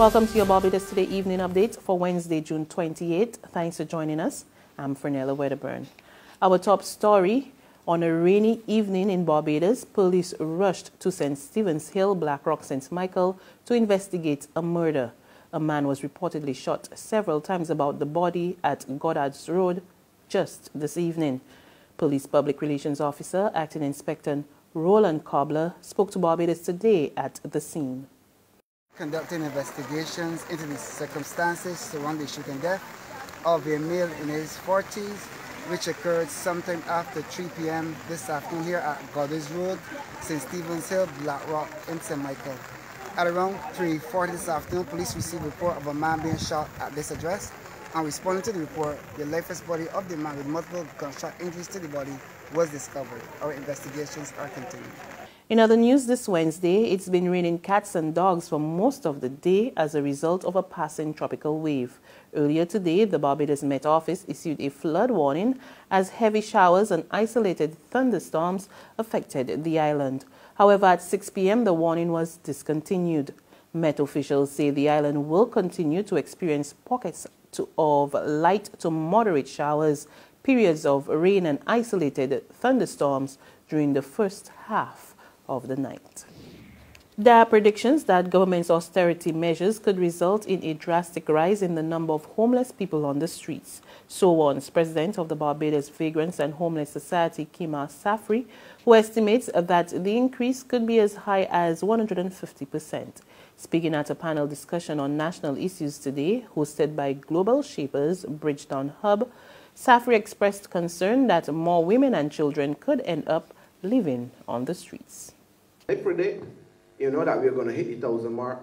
Welcome to your Barbados Today evening update for Wednesday, June 28th. Thanks for joining us. I'm Fernella Wedderburn. Our top story: on a rainy evening in Barbados, police rushed to St. Stephen's Hill, Black Rock, St. Michael to investigate a murder. A man was reportedly shot several times about the body at Goddard's Road just this evening. Police Public Relations Officer, Acting Inspector Roland Cobbler, spoke to Barbados Today at the scene. Conducting investigations into the circumstances surrounding the shooting death of a male in his 40s, which occurred sometime after 3 p.m. this afternoon here at Goddard's Road, St. Stephen's Hill, Black Rock in St. Michael. At around 3:40 this afternoon, police received a report of a man being shot at this address, and responding to the report, the lifeless body of the man with multiple gunshot injuries to the body was discovered. Our investigations are continuing. In other news this Wednesday, it's been raining cats and dogs for most of the day as a result of a passing tropical wave. Earlier today, the Barbados Met Office issued a flood warning as heavy showers and isolated thunderstorms affected the island. However, at 6 p.m., the warning was discontinued. Met officials say the island will continue to experience pockets of light to moderate showers, periods of rain and isolated thunderstorms during the first half of the night. There are predictions that government's austerity measures could result in a drastic rise in the number of homeless people on the streets. So warns President of the Barbados Vagrants and Homeless Society, Kima Safri, who estimates that the increase could be as high as 150%. Speaking at a panel discussion on national issues today, hosted by Global Shapers Bridgetown Hub, Safri expressed concern that more women and children could end up living on the streets. I predict, that we're going to hit the 1,000 mark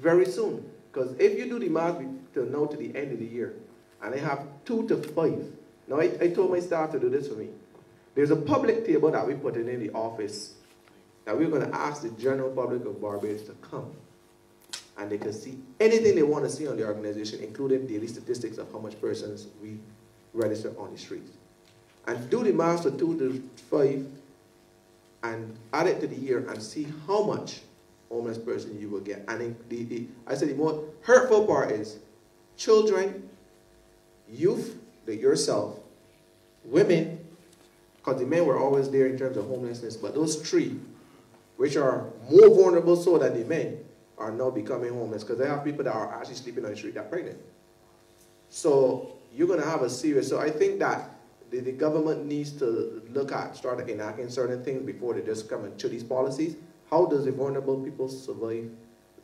very soon. Because if you do the math till now to the end of the year, and I have 2 to 5. Now, I told my staff to do this for me. There's a public table that we put in the office that we're going to ask the general public of Barbados to come. And they can see anything they want to see on the organization, including daily statistics of how much persons we register on the streets. And do the math to 2 to 5 and add it to the year and see how much homeless person you will get. And I said the more hurtful part is children, youth, like yourself, women, because the men were always there in terms of homelessness, but those 3, which are more vulnerable so than the men, are now becoming homeless because they have people that are actually sleeping on the street that are pregnant. So you're going to have a serious, so I think that the government needs to look at, start enacting certain things before they just come into these policies. How does the vulnerable people survive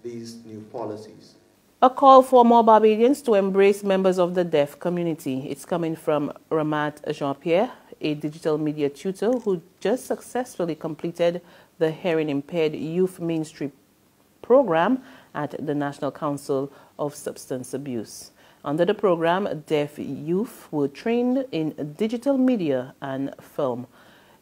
these new policies? A call for more Barbadians to embrace members of the deaf community. It's coming from Ramat Jean-Pierre, a digital media tutor who just successfully completed the hearing-impaired youth mainstream program at the National Council of Substance Abuse. Under the program, deaf youth were trained in digital media and film.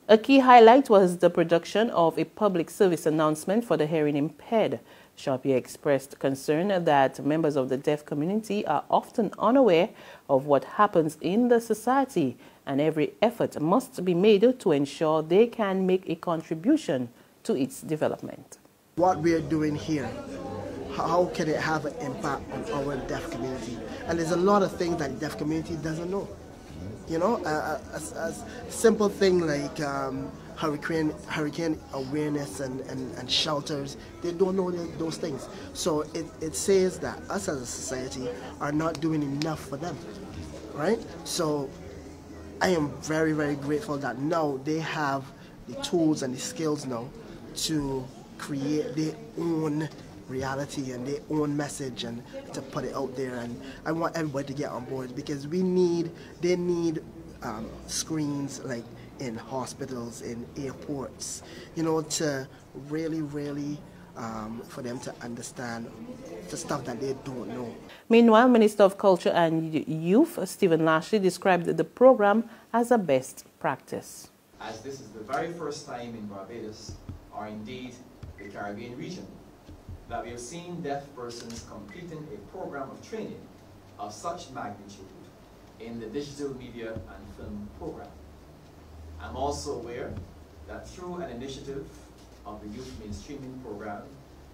A key highlight was the production of a public service announcement for the hearing impaired. Jean-Pierre expressed concern that members of the deaf community are often unaware of what happens in the society, and every effort must be made to ensure they can make a contribution to its development. What we are doing here, how can it have an impact on our deaf community? And there's a lot of things that the deaf community doesn't know. A simple thing like hurricane awareness and shelters, they don't know those things. So it says that us as a society are not doing enough for them, right? So I am very, very grateful that now they have the tools and the skills now to create their own reality and their own message and to put it out there. And I want everybody to get on board because they need screens like in hospitals, in airports, to really for them to understand the stuff that they don't know. Meanwhile, Minister of Culture and Youth, Stephen Lashley, described the program as a best practice. As this is the very first time in Barbados, or indeed the Caribbean region, that we have seen deaf persons completing a program of training of such magnitude in the digital media and film program. I'm also aware that through an initiative of the Youth Mainstreaming Program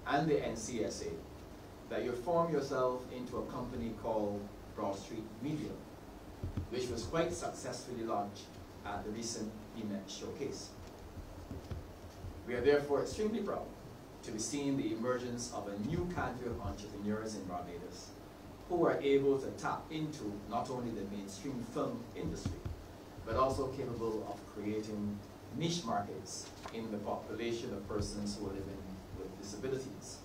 and the NCSA, that you form yourself into a company called Broad Street Media, which was quite successfully launched at the recent EMET showcase. We are therefore extremely proud to be seeing the emergence of a new cadre of entrepreneurs in Barbados who are able to tap into not only the mainstream film industry, but also capable of creating niche markets in the population of persons who are living with disabilities.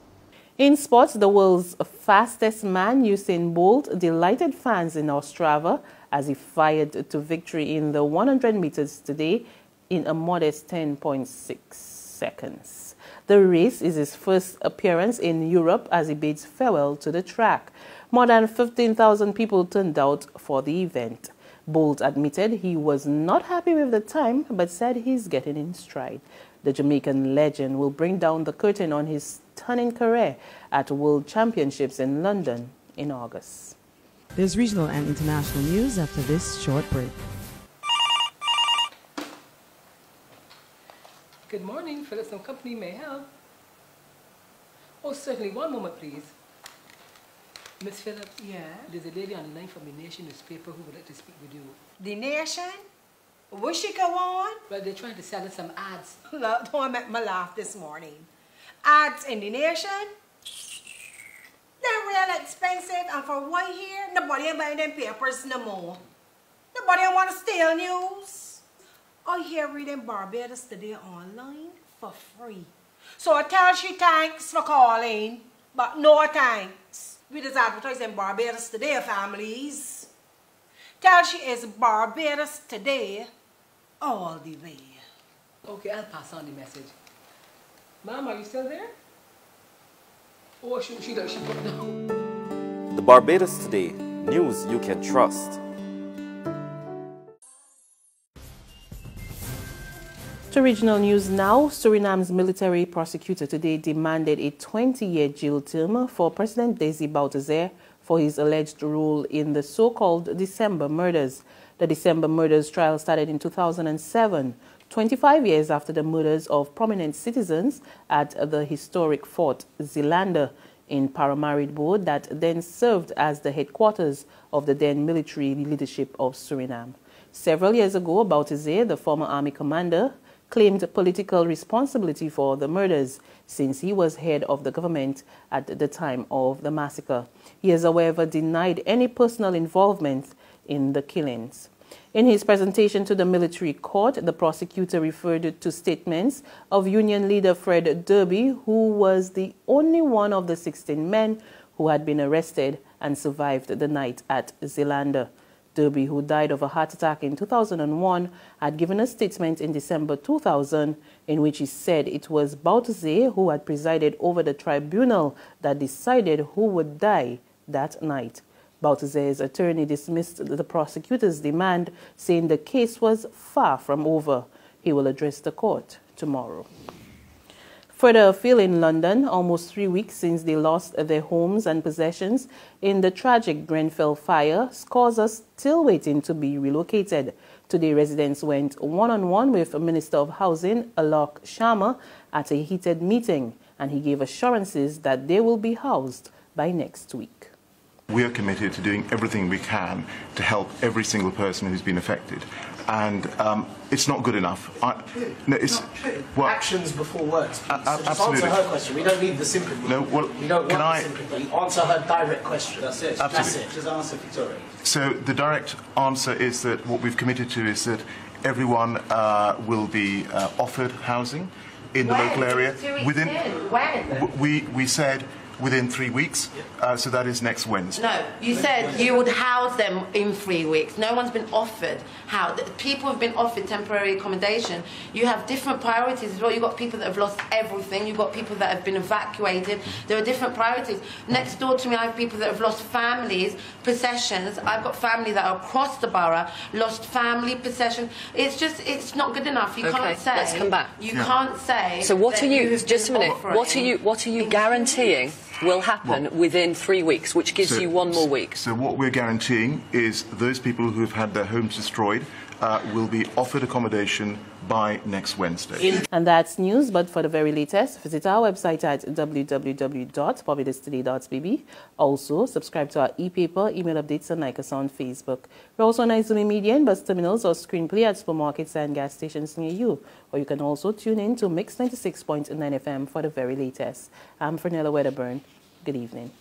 In sports, the world's fastest man, Usain Bolt, delighted fans in Ostrava as he fired to victory in the 100 meters today in a modest 10.6 seconds. The race is his first appearance in Europe as he bids farewell to the track. More than 15,000 people turned out for the event. Bolt admitted he was not happy with the time, but said he's getting in stride. The Jamaican legend will bring down the curtain on his stunning career at World Championships in London in August. There's regional and international news after this short break. Good morning, Phillips & Company, may I help? Oh, certainly. One moment, please. Miss Phillips? Yeah? There's a lady on the line from the Nation newspaper who would like to speak with you. The Nation? Will she go on? Well, they're trying to sell us some ads. Look, don't make me laugh this morning. Ads in the Nation? They're real expensive, and for what here, nobody ain't buying them papers no more. Nobody want to steal news. I hear reading Barbados Today online for free. So I tell she thanks for calling, but no thanks. We just advertise in Barbados Today, families. Tell she is Barbados Today all the way. Okay, I'll pass on the message. Ma'am, are you still there? Oh, she put down. The Barbados Today, news you can trust. To regional news now, Suriname's military prosecutor today demanded a 20-year jail term for President Desi Bouterse for his alleged role in the so-called December murders. The December murders trial started in 2007, 25 years after the murders of prominent citizens at the historic Fort Zeelander in Paramaribo that then served as the headquarters of the then military leadership of Suriname. Several years ago, Bouterse, the former army commander, claimed political responsibility for the murders since he was head of the government at the time of the massacre. He has, however, denied any personal involvement in the killings. In his presentation to the military court, the prosecutor referred to statements of Union leader Fred Derby, who was the only one of the 16 men who had been arrested and survived the night at Zeelander. Derby, who died of a heart attack in 2001, had given a statement in December 2000 in which he said it was Bouterse who had presided over the tribunal that decided who would die that night. Bouterse's attorney dismissed the prosecutor's demand, saying the case was far from over. He will address the court tomorrow. Further afield in London, almost 3 weeks since they lost their homes and possessions in the tragic Grenfell fire, scores are still waiting to be relocated. Today, residents went one-on-one with Minister of Housing, Alok Sharma, at a heated meeting, and he gave assurances that they will be housed by next week. We are committed to doing everything we can to help every single person who's been affected. And it's not good enough. Actions before words. Absolutely. Just answer her question. We don't need the sympathy. No, well, we don't want the sympathy. Answer her direct question. That's it. Absolutely. That's it. Just answer Victoria. So the direct answer is that what we've committed to is that everyone will be offered housing in the local area. We said within 3 weeks, so that is next Wednesday. No, you said you would house them in 3 weeks. No one's been offered how. People have been offered temporary accommodation. You have different priorities as well. You've got people that have lost everything. You've got people that have been evacuated. There are different priorities. Next door to me, I have people that have lost families, possessions. I've got family that are across the borough, lost family, possessions. It's not good enough. You can't say. Let's come back. You can't say. So what are you, just a minute, what are you guaranteeing will happen within 3 weeks, which gives you 1 more week? So what we're guaranteeing is those people who have had their homes destroyed will be offered accommodation by next Wednesday. And that's news, but for the very latest, visit our website at www.barbadostoday.bb. Also, subscribe to our e-paper, email updates, and like us on Facebook. We're also on Izumi Media in bus terminals or screenplay at supermarkets and gas stations near you. Or you can also tune in to Mix 96.9 FM for the very latest. I'm Fernella Wedderburn. Good evening.